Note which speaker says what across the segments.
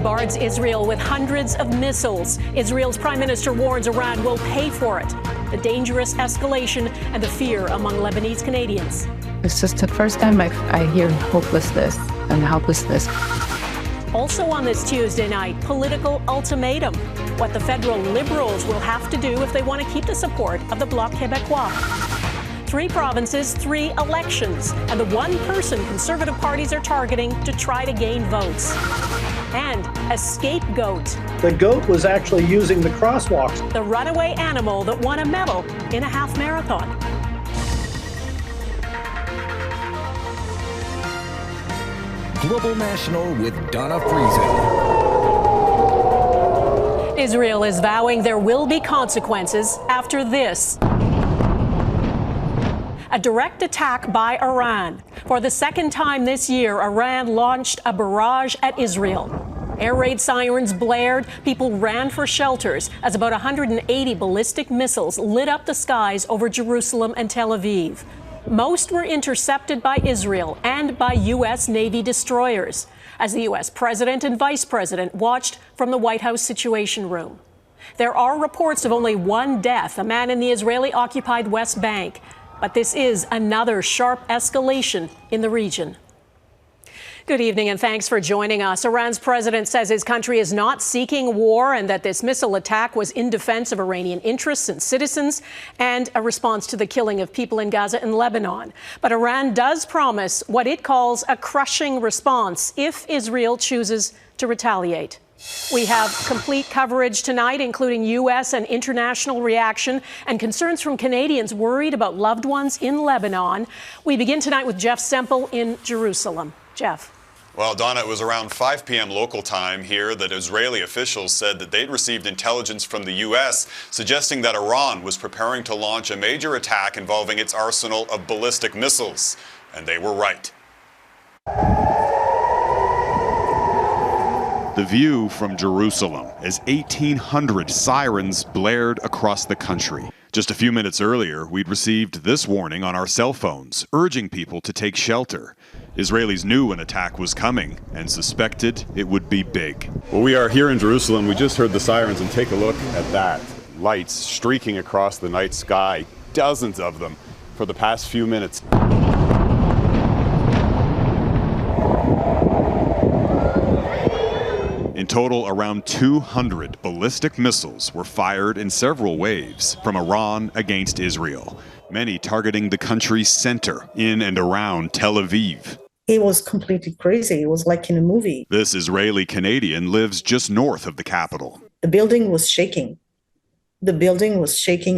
Speaker 1: bombards Israel with hundreds of missiles. Israel's Prime Minister warns Iran will pay for it. The dangerous escalation and the fear among Lebanese-Canadians.
Speaker 2: It's just the first time I hear hopelessness and helplessness.
Speaker 1: Also on this Tuesday night, political ultimatum. What the federal Liberals will have to do if they want to keep the support of the Bloc Québécois. 3 provinces, 3 elections, and the one person Conservative parties are targeting to try to gain votes. And a scapegoat.
Speaker 3: The goat was actually using the crosswalks.
Speaker 1: The runaway animal that won a medal in a half marathon.
Speaker 4: Global National with Donna Friesen.
Speaker 1: Israel is vowing there will be consequences after this. A direct attack by Iran. For the second time this year, Iran launched a barrage at Israel. Air raid sirens blared, people ran for shelters as about 180 ballistic missiles lit up the skies over Jerusalem and Tel Aviv. Most were intercepted by Israel and by U.S. Navy destroyers, as the U.S. President and Vice President watched from the White House Situation Room. There are reports of only 1 death, a man in the Israeli-occupied West Bank. But this is another sharp escalation in the region. Good evening and thanks for joining us. Iran's president says his country is not seeking war and that this missile attack was in defense of Iranian interests and citizens and a response to the killing of people in Gaza and Lebanon. But Iran does promise what it calls a crushing response if Israel chooses to retaliate. We have complete coverage tonight, including U.S. and international reaction and concerns from Canadians worried about loved ones in Lebanon. We begin tonight with Jeff Semple in Jerusalem. Jeff.
Speaker 5: Well, Donna, it was around 5 p.m. local time here that Israeli officials said that they'd received intelligence from the U.S. suggesting that Iran was preparing to launch a major attack involving its arsenal of ballistic missiles. And they were right. The view from Jerusalem as 1,800 sirens blared across the country. Just a few minutes earlier, we'd received this warning on our cell phones, urging people to take shelter. Israelis knew an attack was coming and suspected it would be big. Well, we are here in Jerusalem. We just heard the sirens, and take a look at that. Lights streaking across the night sky, dozens of them for the past few minutes. In total, around 200 ballistic missiles were fired in several waves from Iran against Israel, many targeting the country's center in and around Tel Aviv.
Speaker 6: It was completely crazy. It was like in a movie.
Speaker 5: This Israeli-Canadian lives just north of the capital.
Speaker 6: The building was shaking.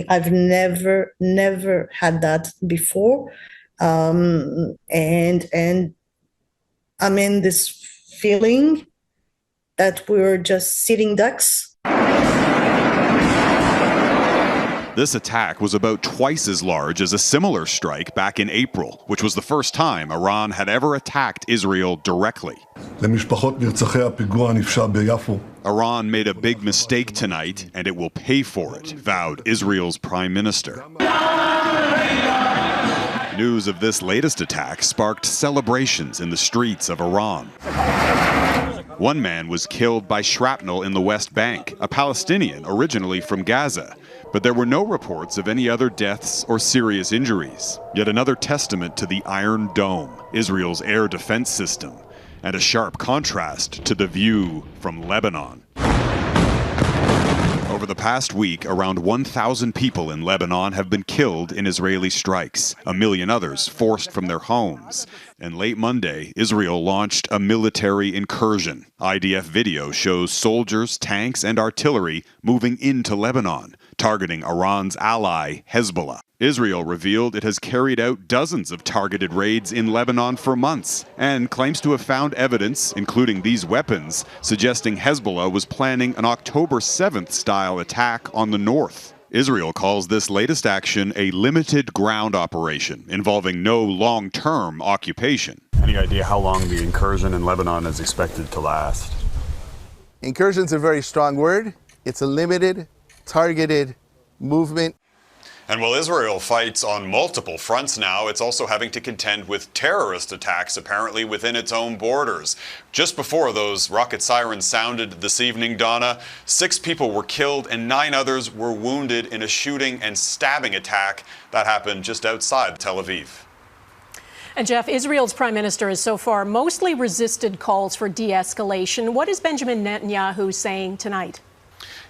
Speaker 6: I've never had that before. And I'm in this feeling that we're just sitting ducks.
Speaker 5: This attack was about twice as large as a similar strike back in April, which was the first time Iran had ever attacked Israel directly. Iran made a big mistake tonight, and it will pay for it, vowed Israel's Prime Minister. News of this latest attack sparked celebrations in the streets of Iran. One man was killed by shrapnel in the West Bank, a Palestinian originally from Gaza. But there were no reports of any other deaths or serious injuries. Yet another testament to the Iron Dome, Israel's air defense system, and a sharp contrast to the view from Lebanon. Over the past week, around 1,000 people in Lebanon have been killed in Israeli strikes, 1 million others forced from their homes. And late Monday, Israel launched a military incursion. IDF video shows soldiers, tanks, and artillery moving into Lebanon, targeting Iran's ally, Hezbollah. Israel revealed it has carried out dozens of targeted raids in Lebanon for months and claims to have found evidence, including these weapons, suggesting Hezbollah was planning an October 7th style attack on the north. Israel calls this latest action a limited ground operation involving no long-term occupation. Any idea how long the incursion in Lebanon is expected to last?
Speaker 7: Incursion's a very strong word. It's a limited, targeted movement.
Speaker 5: And while Israel fights on multiple fronts now, it's also having to contend with terrorist attacks, apparently within its own borders. Just before those rocket sirens sounded this evening, Donna, 6 people were killed and 9 others were wounded in a shooting and stabbing attack that happened just outside Tel Aviv.
Speaker 1: And Jeff, Israel's Prime Minister has so far mostly resisted calls for de-escalation. What is Benjamin Netanyahu saying tonight?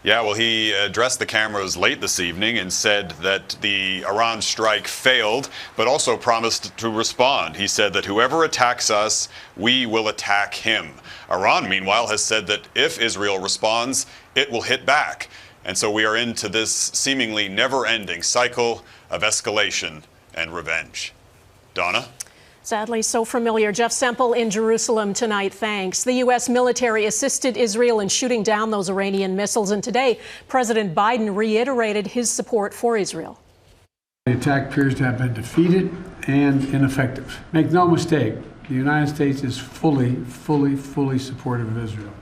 Speaker 5: Yeah, well, he addressed the cameras late this evening and said that the Iran strike failed, but also promised to respond. He said that whoever attacks us, we will attack him. Iran, meanwhile, has said that if Israel responds, it will hit back. And so we are into this seemingly never-ending cycle of escalation and revenge. Donna?
Speaker 1: Sadly, so familiar. Jeff Semple in Jerusalem tonight, thanks. The U.S. military assisted Israel in shooting down those Iranian missiles, and today President Biden reiterated his support for Israel.
Speaker 7: The attack appears to have been defeated and ineffective. Make no mistake, the United States is fully supportive of Israel.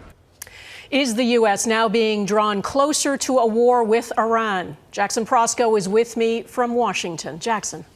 Speaker 1: Is the U.S. now being drawn closer to a war with Iran? Jackson Prosco is with me from Washington. Jackson.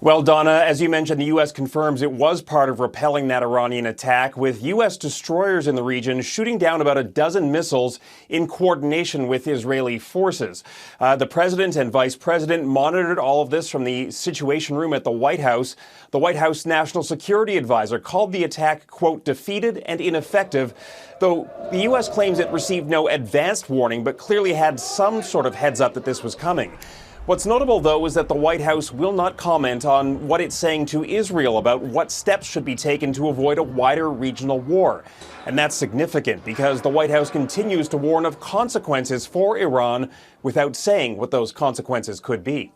Speaker 8: Well, Donna, as you mentioned, the U.S. confirms it was part of repelling that Iranian attack, with U.S. destroyers in the region shooting down about a dozen missiles in coordination with Israeli forces. The president and vice president monitored all of this from the Situation Room at the White House. The White House National Security Advisor called the attack, quote, defeated and ineffective, though the U.S. claims it received no advanced warning, but clearly had some sort of heads up that this was coming. What's notable, though, is that the White House will not comment on what it's saying to Israel about what steps should be taken to avoid a wider regional war. And that's significant because the White House continues to warn of consequences for Iran without saying what those consequences could be.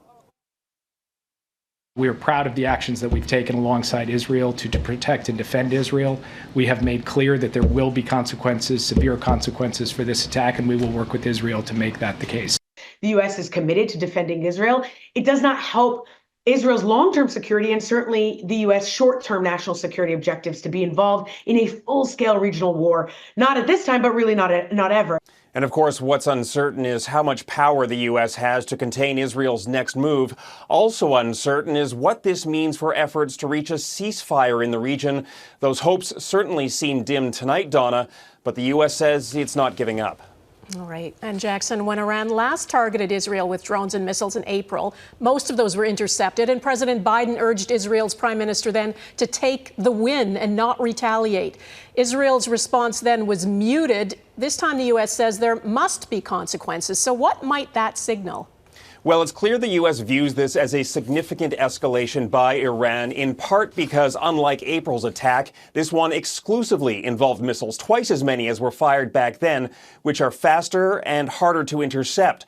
Speaker 9: We are proud of the actions that we've taken alongside Israel to protect and defend Israel. We have made clear that there will be consequences, severe consequences for this attack, and we will work with Israel to make that the case.
Speaker 10: The U.S. is committed to defending Israel. It does not help Israel's long-term security and certainly the U.S. short-term national security objectives to be involved in a full-scale regional war. Not at this time, but really not ever.
Speaker 8: And of course, what's uncertain is how much power the U.S. has to contain Israel's next move. Also uncertain is what this means for efforts to reach a ceasefire in the region. Those hopes certainly seem dim tonight, Donna, but the U.S. says it's not giving up.
Speaker 1: All right. And Jackson, when Iran last targeted Israel with drones and missiles in April, most of those were intercepted, and President Biden urged Israel's prime minister then to take the win and not retaliate. Israel's response then was muted. This time the U.S. says there must be consequences. So what might that signal?
Speaker 8: Well, it's clear the U.S. views this as a significant escalation by Iran, in part because, unlike April's attack, this one exclusively involved missiles, twice as many as were fired back then, which are faster and harder to intercept.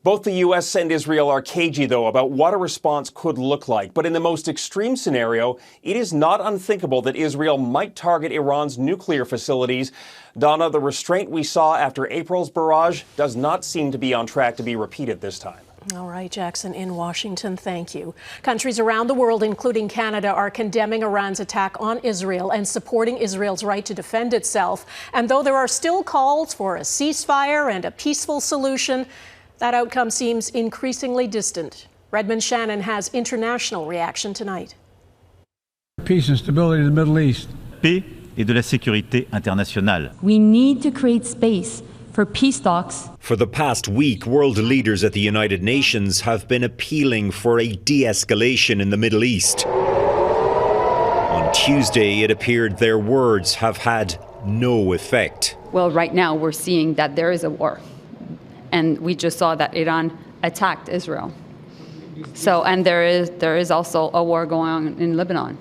Speaker 8: Both the U.S. and Israel are cagey, though, about what a response could look like. But in the most extreme scenario, it is not unthinkable that Israel might target Iran's nuclear facilities. Donna, the restraint we saw after April's barrage does not seem to be on track to be repeated this time.
Speaker 1: All right, Jackson in Washington, thank you. Countries around the world, including Canada, are condemning Iran's attack on Israel and supporting Israel's right to defend itself. And though there are still calls for a ceasefire and a peaceful solution, that outcome seems increasingly distant. Redmond Shannon has international reaction tonight.
Speaker 7: Peace and stability in the Middle East.
Speaker 11: Paix et de la sécurité internationale.
Speaker 12: We need to create space for peace talks.
Speaker 13: For the past week, world leaders at the United Nations have been appealing for a de-escalation in the Middle East. On Tuesday, it appeared their words have had no effect.
Speaker 2: Well, right now we're seeing that there is a war. And we just saw that Iran attacked Israel. So, and there is also a war going on in Lebanon.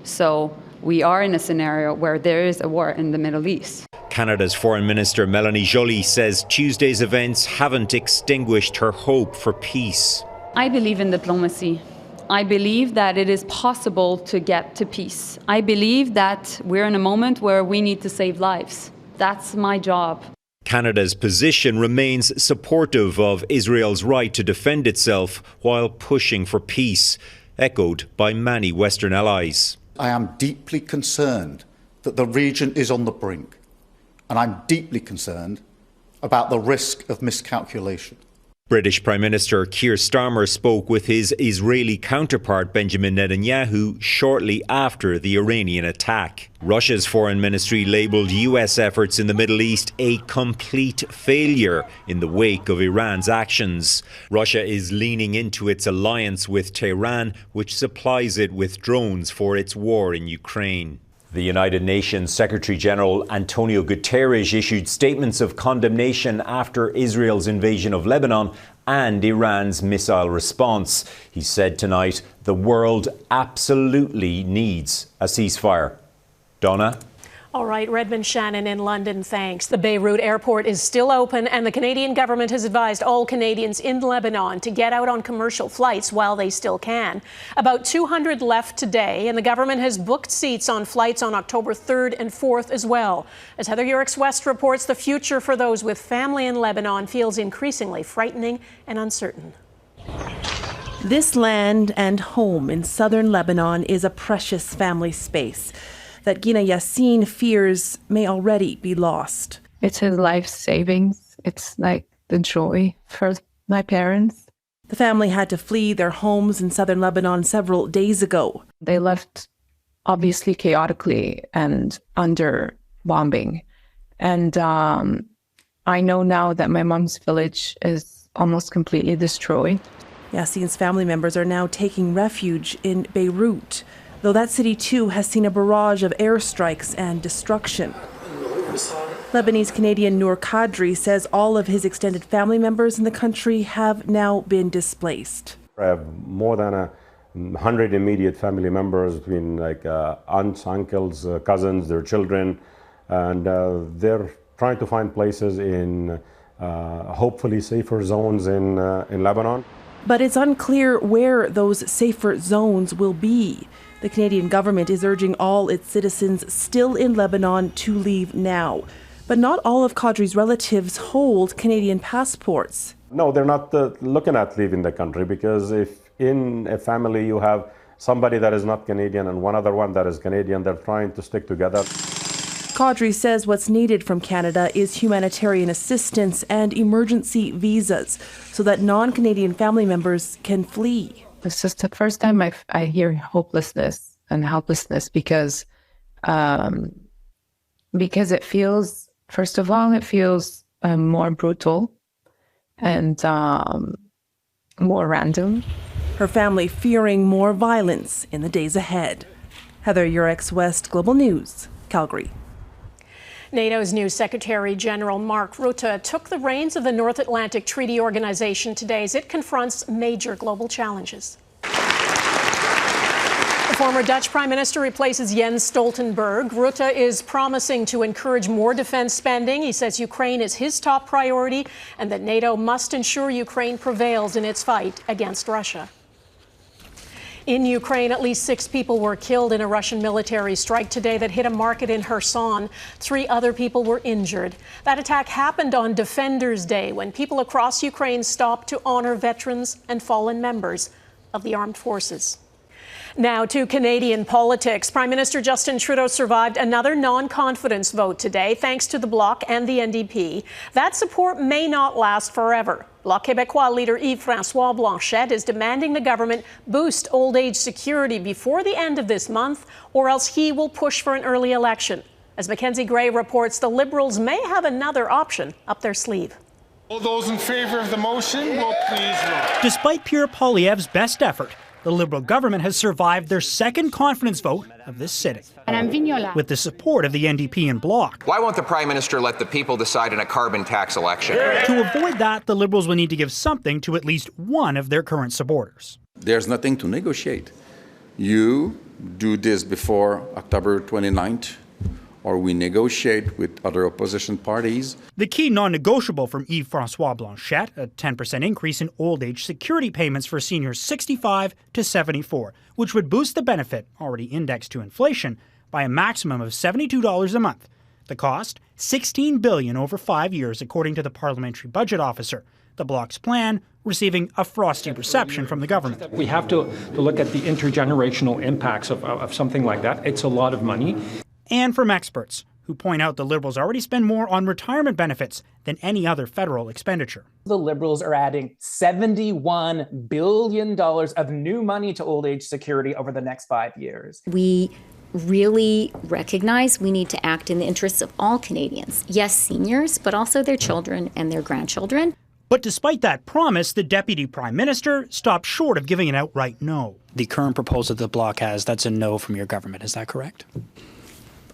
Speaker 2: So we are in a scenario where there is a war in the Middle East.
Speaker 13: Canada's Foreign Minister Mélanie Joly says Tuesday's events haven't extinguished her hope for peace.
Speaker 2: I believe in diplomacy. I believe that it is possible to get to peace. I believe that we're in a moment where we need to save lives. That's my job.
Speaker 13: Canada's position remains supportive of Israel's right to defend itself while pushing for peace, echoed by many Western allies.
Speaker 14: I am deeply concerned that the region is on the brink, and I'm deeply concerned about the risk of miscalculation.
Speaker 13: British Prime Minister Keir Starmer spoke with his Israeli counterpart Benjamin Netanyahu shortly after the Iranian attack. Russia's foreign ministry labelled US efforts in the Middle East a complete failure in the wake of Iran's actions. Russia is leaning into its alliance with Tehran, which supplies it with drones for its war in Ukraine. The United Nations Secretary-General Antonio Guterres issued statements of condemnation after Israel's invasion of Lebanon and Iran's missile response. He said tonight the world absolutely needs a ceasefire. Donna?
Speaker 1: All right, Redmond Shannon in London, thanks. The Beirut airport is still open, and the Canadian government has advised all Canadians in Lebanon to get out on commercial flights while they still can. About 200 left today, and the government has booked seats on flights on October 3rd and 4th as well. As Heather Yurix-West reports, the future for those with family in Lebanon feels increasingly frightening and uncertain.
Speaker 15: This land and home in southern Lebanon is a precious family space that Gina Yassin fears may already be lost.
Speaker 16: It's his life savings. It's like the joy for my parents.
Speaker 15: The family had to flee their homes in southern Lebanon several days ago.
Speaker 16: They left obviously chaotically and under bombing. And I know now that my mom's village is almost completely destroyed.
Speaker 15: Yassin's family members are now taking refuge in Beirut, though that city too has seen a barrage of airstrikes and destruction. Lebanese-Canadian Noor Kadri says all of his extended family members in the country have now been displaced.
Speaker 17: I have more than 100 immediate family members, between aunts, uncles, cousins, their children, and they're trying to find places in hopefully safer zones in Lebanon.
Speaker 15: But it's unclear where those safer zones will be. The Canadian government is urging all its citizens still in Lebanon to leave now. But not all of Kadri's relatives hold Canadian passports.
Speaker 17: No, they're not looking at leaving the country, because if in a family you have somebody that is not Canadian and one other one that is Canadian, they're trying to stick together.
Speaker 15: Kadri says what's needed from Canada is humanitarian assistance and emergency visas so that non-Canadian family members can flee.
Speaker 16: This is the first time I hear hopelessness and helplessness because it feels, first of all, it feels more brutal and more random.
Speaker 15: Her family fearing more violence in the days ahead. Heather Yurix-West, Global News, Calgary.
Speaker 1: NATO's new Secretary General Mark Rutte took the reins of the North Atlantic Treaty Organization today as it confronts major global challenges. The former Dutch Prime Minister replaces Jens Stoltenberg. Rutte is promising to encourage more defense spending. He says Ukraine is his top priority and that NATO must ensure Ukraine prevails in its fight against Russia. In Ukraine, at least 6 people were killed in a Russian military strike today that hit a market in Kherson. 3 other people were injured. That attack happened on Defenders Day, when people across Ukraine stopped to honor veterans and fallen members of the armed forces. Now to Canadian politics. Prime Minister Justin Trudeau survived another non-confidence vote today, thanks to the Bloc and the NDP. That support may not last forever. Bloc Québécois leader Yves-François Blanchet is demanding the government boost old age security before the end of this month, or else he will push for an early election. As Mackenzie Gray reports, the Liberals may have another option up their sleeve.
Speaker 18: All those in favour of the motion will please vote.
Speaker 19: Despite Pierre Poilievre's best effort, the Liberal government has survived their second confidence vote of this sitting, with the support of the NDP and Bloc.
Speaker 20: Why won't the Prime Minister let the people decide in a carbon tax election?
Speaker 19: To avoid that, the Liberals will need to give something to at least one of their current supporters.
Speaker 21: There's nothing to negotiate. You do this before October 29th, or we negotiate with other opposition parties.
Speaker 19: The key non-negotiable from Yves-François Blanchet, a 10% increase in old age security payments for seniors 65 to 74, which would boost the benefit, already indexed to inflation, by a maximum of $72 a month. The cost, $16 billion over 5 years, according to the parliamentary budget officer. The Bloc's plan receiving a frosty reception from the government.
Speaker 22: We have to look at the intergenerational impacts of something like that. It's a lot of money.
Speaker 19: And from experts, who point out the Liberals already spend more on retirement benefits than any other federal expenditure.
Speaker 3: The Liberals are adding $71 billion of new money to old age security over the next 5 years.
Speaker 22: We really recognize we need to act in the interests of all Canadians. Yes, seniors, but also their children and their grandchildren.
Speaker 19: But despite that promise, the Deputy Prime Minister stopped short of giving an outright no.
Speaker 23: The current proposal that the Bloc has, that's a no from your government. Is that correct?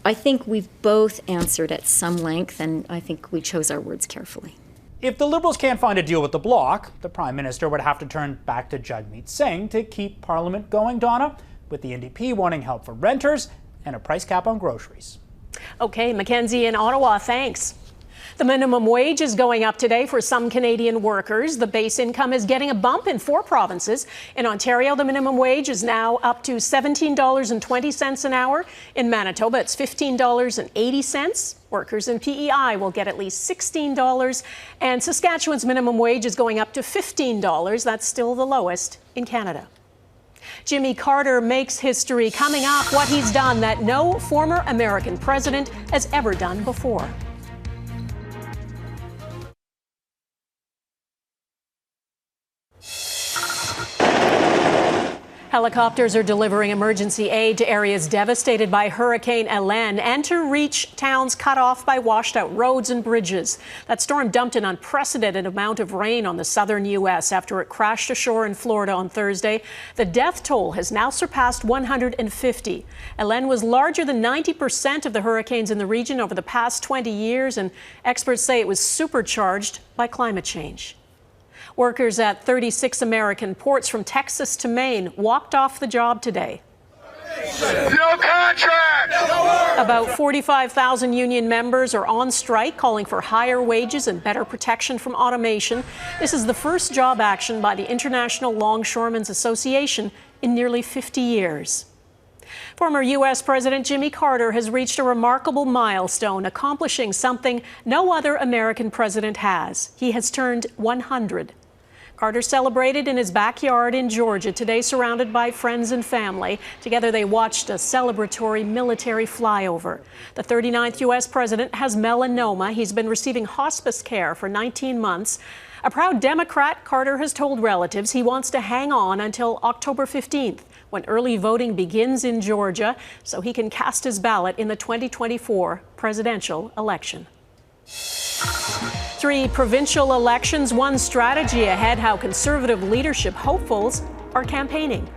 Speaker 22: I think we've both answered at some length, and I think we chose our words carefully.
Speaker 19: If the Liberals can't find a deal with the Bloc, the Prime Minister would have to turn back to Jagmeet Singh to keep Parliament going, Donna, with the NDP wanting help for renters and a price cap on groceries.
Speaker 1: Okay, Mackenzie in Ottawa, thanks. The minimum wage is going up today for some Canadian workers. The base income is getting a bump in 4 provinces. In Ontario, the minimum wage is now up to $17.20 an hour. In Manitoba, it's $15.80. Workers in PEI will get at least $16. And Saskatchewan's minimum wage is going up to $15. That's still the lowest in Canada. Jimmy Carter makes history, coming up what he's done that no former American president has ever done before. Helicopters are delivering emergency aid to areas devastated by Hurricane Helene and to reach towns cut off by washed-out roads and bridges. That storm dumped an unprecedented amount of rain on the southern U.S. after it crashed ashore in Florida on Thursday. The death toll has now surpassed 150. Helene was larger than 90% of the hurricanes in the region over the past 20 years, and experts say it was supercharged by climate change. Workers at 36 American ports from Texas to Maine walked off the job today.
Speaker 18: No contract! No work!
Speaker 1: About 45,000 union members are on strike, calling for higher wages and better protection from automation. This is the first job action by the International Longshoremen's Association in nearly 50 years. Former U.S. President Jimmy Carter has reached a remarkable milestone, accomplishing something no other American president has. He has turned 100. Carter celebrated in his backyard in Georgia today, surrounded by friends and family. Together, they watched a celebratory military flyover. The 39th U.S. president has melanoma. He's been receiving hospice care for 19 months. A proud Democrat, Carter has told relatives he wants to hang on until October 15th, when early voting begins in Georgia, so he can cast his ballot in the 2024 presidential election. 3 provincial elections, one strategy ahead, how Conservative leadership hopefuls are campaigning.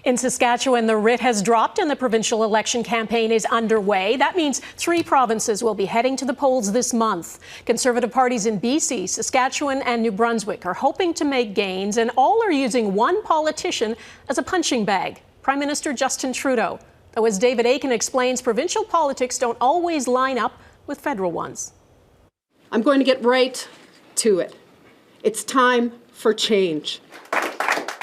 Speaker 1: In Saskatchewan, the writ has dropped and the provincial election campaign is underway. That means 3 provinces will be heading to the polls this month. Conservative parties in BC, Saskatchewan and New Brunswick are hoping to make gains, and all are using one politician as a punching bag, Prime Minister Justin Trudeau. Though, as David Aiken explains, provincial politics don't always line up with federal ones.
Speaker 24: I'm going to get right to it. It's time for change.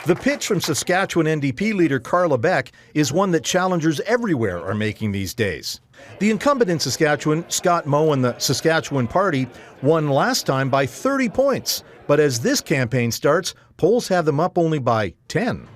Speaker 25: The pitch from Saskatchewan NDP leader Carla Beck is one that challengers everywhere are making these days. The incumbent in Saskatchewan, Scott Moe and the Saskatchewan Party, won last time by 30 points. But as this campaign starts, polls have them up only by 10.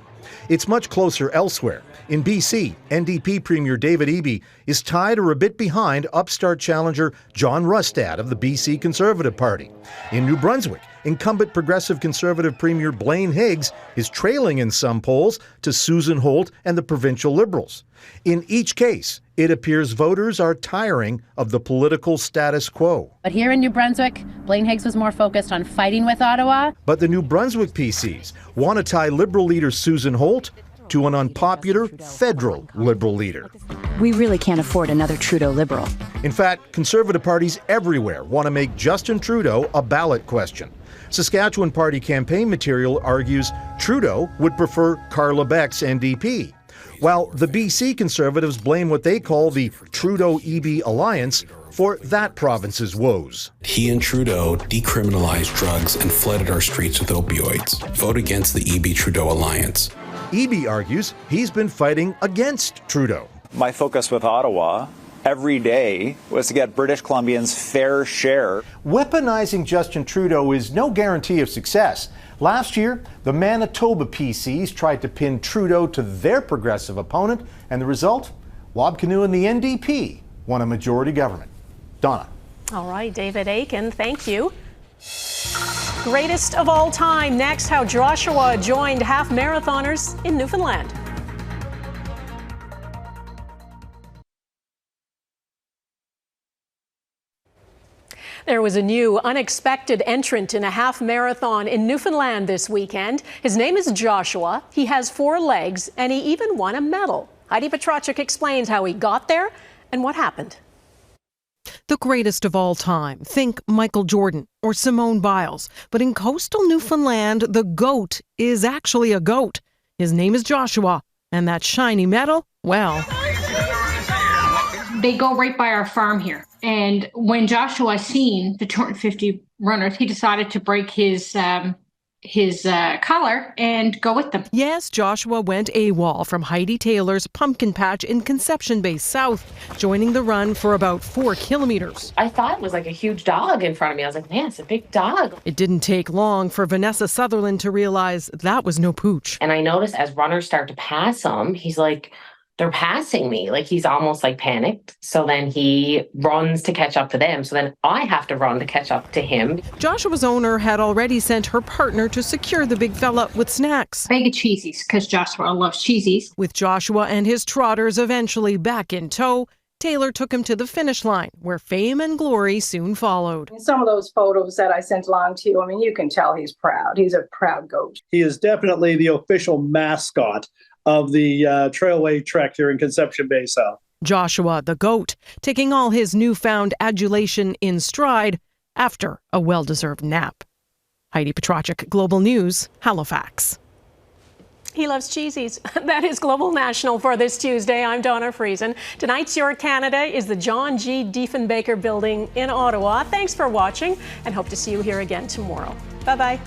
Speaker 25: It's much closer elsewhere. In BC, NDP Premier David Eby is tied or a bit behind upstart challenger John Rustad of the BC Conservative Party. In New Brunswick, incumbent Progressive Conservative Premier Blaine Higgs is trailing in some polls to Susan Holt and the provincial Liberals. In each case, it appears voters are tiring of the political status quo.
Speaker 26: But here in New Brunswick, Blaine Higgs was more focused on fighting with Ottawa.
Speaker 25: But the New Brunswick PCs want to tie Liberal leader Susan Holt to an unpopular federal Liberal leader.
Speaker 27: We really can't afford another Trudeau Liberal.
Speaker 25: In fact, Conservative parties everywhere want to make Justin Trudeau a ballot question. Saskatchewan Party campaign material argues Trudeau would prefer Carla Beck's NDP, while the BC Conservatives blame what they call the Trudeau-Eby alliance for that province's woes.
Speaker 28: He and Trudeau decriminalized drugs and flooded our streets with opioids. Vote against the Eby-Trudeau alliance.
Speaker 25: Eby argues he's been fighting against Trudeau.
Speaker 29: My focus with Ottawa
Speaker 4: every day was to get British Columbians' fair share.
Speaker 25: Weaponizing Justin Trudeau is no guarantee of success. Last year, the Manitoba PCs tried to pin Trudeau to their progressive opponent, and the result? Wab Kinew and the NDP won a majority government. Donna.
Speaker 1: All right, David Aiken, thank you. Greatest of all time. Next, how Joshua joined half marathoners in Newfoundland. There was a new unexpected entrant in a half marathon in Newfoundland this weekend. His name is Joshua. He has 4 legs and he even won a medal. Heidi Petrachik explains how he got there and what happened.
Speaker 5: The greatest of all time. Think Michael Jordan or Simone Biles. But in coastal Newfoundland, the GOAT is actually a goat. His name is Joshua. And that shiny medal, well...
Speaker 6: They go right by our farm here. And when Joshua seen the 250 runners, he decided to break his collar and go with them.
Speaker 5: Yes, Joshua went AWOL from Heidi Taylor's pumpkin patch in Conception Bay South, joining the run for about 4 kilometers.
Speaker 7: I thought it was like a huge dog in front of me. I was like, man, it's a big dog.
Speaker 5: It didn't take long for Vanessa Sutherland to realize that was no pooch.
Speaker 7: And I noticed as runners start to pass him, he's like, they're passing me. Like he's almost like panicked. So then he runs to catch up to them. So then I have to run to catch up to him.
Speaker 5: Joshua's owner had already sent her partner to secure the big fella with snacks.
Speaker 6: Bag of cheesies, because Joshua loves cheesies.
Speaker 5: With Joshua and his trotters eventually back in tow, Taylor took him to the finish line, where fame and glory soon followed.
Speaker 8: Some of those photos that I sent along to you, I mean, you can tell he's proud. He's a proud goat.
Speaker 9: He is definitely the official mascot of the Trailway Trek here in Conception Bay South.
Speaker 5: Joshua, the GOAT, taking all his newfound adulation in stride after a well-deserved nap. Heidi Petrachik, Global News, Halifax.
Speaker 1: He loves cheesies. That is Global National for this Tuesday. I'm Donna Friesen. Tonight's Your Canada is the John G. Diefenbaker Building in Ottawa. Thanks for watching and hope to see you here again tomorrow. Bye-bye.